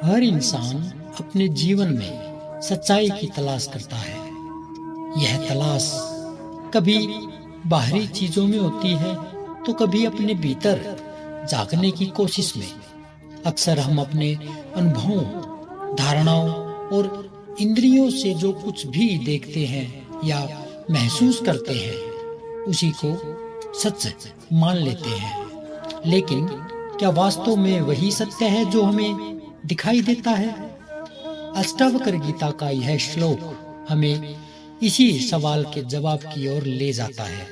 हर इंसान अपने जीवन में सच्चाई की तलाश करता है। यह तलाश कभी बाहरी चीजों में होती है तो कभी अपने भीतर झांकने की कोशिश में। अक्सर हम अपने अनुभवों, धारणाओं और इंद्रियों से जो कुछ भी देखते हैं या महसूस करते हैं उसी को सच मान लेते हैं। लेकिन क्या वास्तव में वही सत्य है जो हमें दिखाई देता है? अष्टावक्र गीता का यह श्लोक हमें इसी सवाल के जवाब की ओर ले जाता है।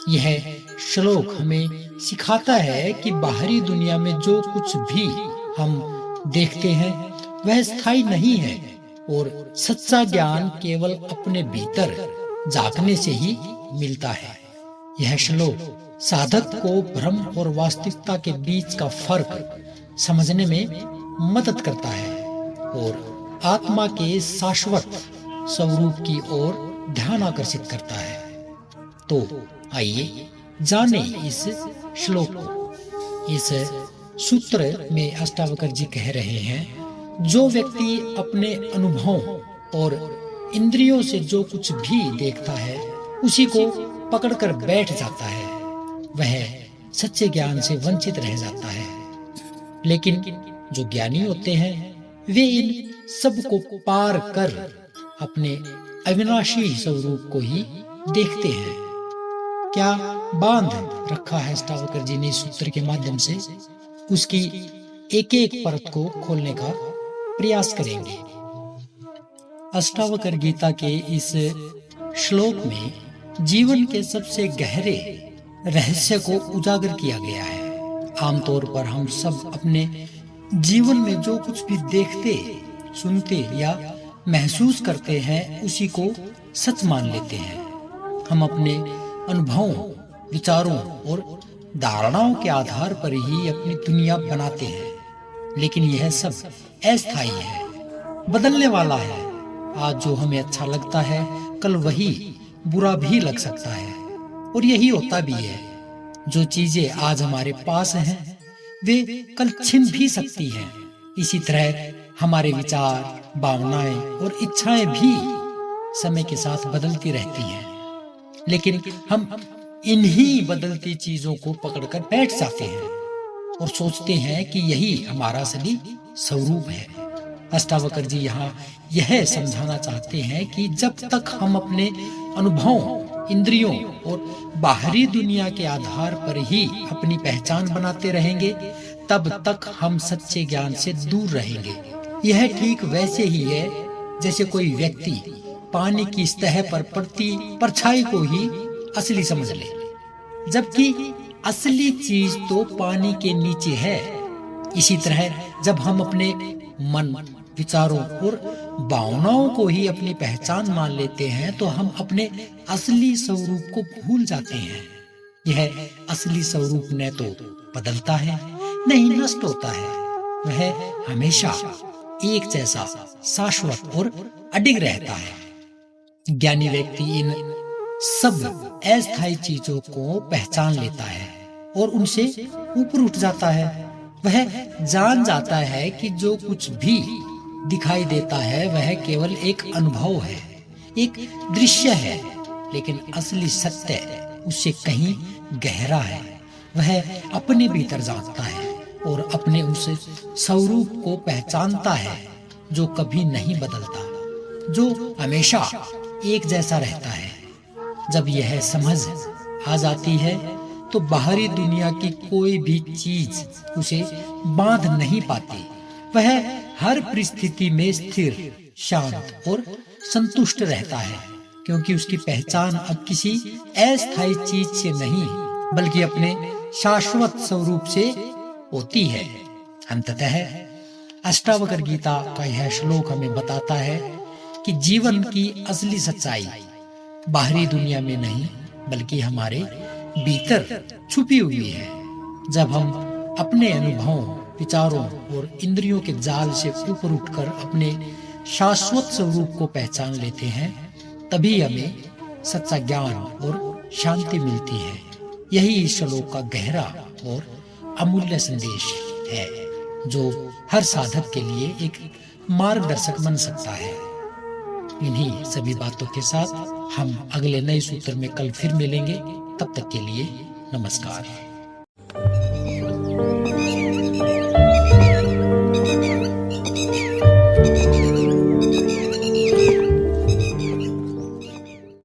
यह श्लोक हमें सिखाता है कि बाहरी दुनिया में जो कुछ भी हम देखते हैं वह स्थायी नहीं है और सच्चा ज्ञान केवल अपने भीतर झांकने से ही मिलता है। यह श्लोक साधक को भ्रम और वास्तविकता के बीच का फर्क समझने में मदद करता है और आत्मा के शाश्वत स्वरूप की ओर ध्यान आकर्षित करता है। तो आइए जाने इस श्लोक को। इस सूत्र में अष्टावक्र जी कह रहे हैं, जो व्यक्ति अपने अनुभवों और इंद्रियों से जो कुछ भी देखता है उसी को पकड़कर बैठ जाता है वह सच्चे ज्ञान से वंचित रह जाता है। लेकिन जो ज्ञानी होते हैं वे इन सब को पार कर अपने अविनाशी स्वरूप को ही देखते हैं। क्या बांध रखा है अष्टावक्र जी ने इस सूत्र के माध्यम से, उसकी एक एक परत को खोलने का प्रयास करेंगे। अष्टावक्र गीता के इस श्लोक में जीवन के सबसे गहरे रहस्य को उजागर किया गया है। आमतौर पर हम सब अपने जीवन में जो कुछ भी देखते, सुनते या महसूस करते हैं उसी को सच मान लेते हैं। हम अपने अनुभवों, विचारों और धारणाओं के आधार पर ही अपनी दुनिया बनाते हैं। लेकिन यह सब अस्थायी है, बदलने वाला है। आज जो हमें अच्छा लगता है कल वही बुरा भी लग सकता है और यही होता भी है। जो चीजें आज हमारे पास हैं वे कल छिन भी सकती हैं। इसी तरह हमारे विचार, भावनाएं और इच्छाएं भी समय के साथ बदलती रहती हैं। लेकिन हम इन्हीं बदलती चीजों को पकड़कर बैठ जाते हैं और सोचते हैं कि यही हमारा असली स्वरूप है। अष्टावक्र जी यहाँ यह समझाना चाहते हैं कि जब तक हम अपने अनुभवों, इंद्रियों और बाहरी दुनिया के आधार पर ही अपनी पहचान बनाते रहेंगे तब तक हम सच्चे ज्ञान से दूर रहेंगे। यह ठीक वैसे ही है जैसे कोई व्यक्ति पानी की सतह पर पड़ती परछाई को ही असली समझ ले, जबकि असली चीज तो पानी के नीचे है। इसी तरह जब हम अपने मन, विचारों और भावनाओं को ही अपनी पहचान मान लेते हैं तो हम अपने असली स्वरूप को भूल जाते हैं। यह असली स्वरूप न तो बदलता है न ही नष्ट होता है, वह हमेशा एक जैसा शाश्वत और अडिग रहता है। ज्ञानी व्यक्ति इन सब अस्थायी चीजों को पहचान लेता है और उनसे ऊपर उठ जाता है। वह जान जाता है कि जो कुछ भी दिखाई देता है वह केवल एक अनुभव है, एक दृश्य है, लेकिन असली सत्य उससे कहीं गहरा है। वह अपने भीतर झांकता है और अपने उस स्वरूप को पहचानता है जो कभी नहीं बदलता, जो हमेशा एक जैसा रहता है। जब यह समझ आ जाती है तो बाहरी दुनिया की कोई भी चीज उसे बांध नहीं पाती। वह हर परिस्थिति में स्थिर, शांत और संतुष्ट रहता है, क्योंकि उसकी पहचान अब किसी अस्थायी चीज से नहीं बल्कि अपने शाश्वत स्वरूप से होती है। अंततः अष्टावक्र गीता का यह श्लोक हमें बताता है कि जीवन की असली सच्चाई बाहरी दुनिया में नहीं बल्कि हमारे भीतर छुपी हुई है। जब हम अपने अनुभवों, विचारों और इंद्रियों के जाल से ऊपर उठकर अपने शाश्वत स्वरूप को पहचान लेते हैं तभी हमें सच्चा ज्ञान और शांति मिलती है। यही इस श्लोक का गहरा और अमूल्य संदेश है। जो हर साधक के लिए एक मार्गदर्शक बन सकता है। इन्हीं सभी बातों के साथ हम अगले नए सूत्र में कल फिर मिलेंगे। तब तक के लिए नमस्कार।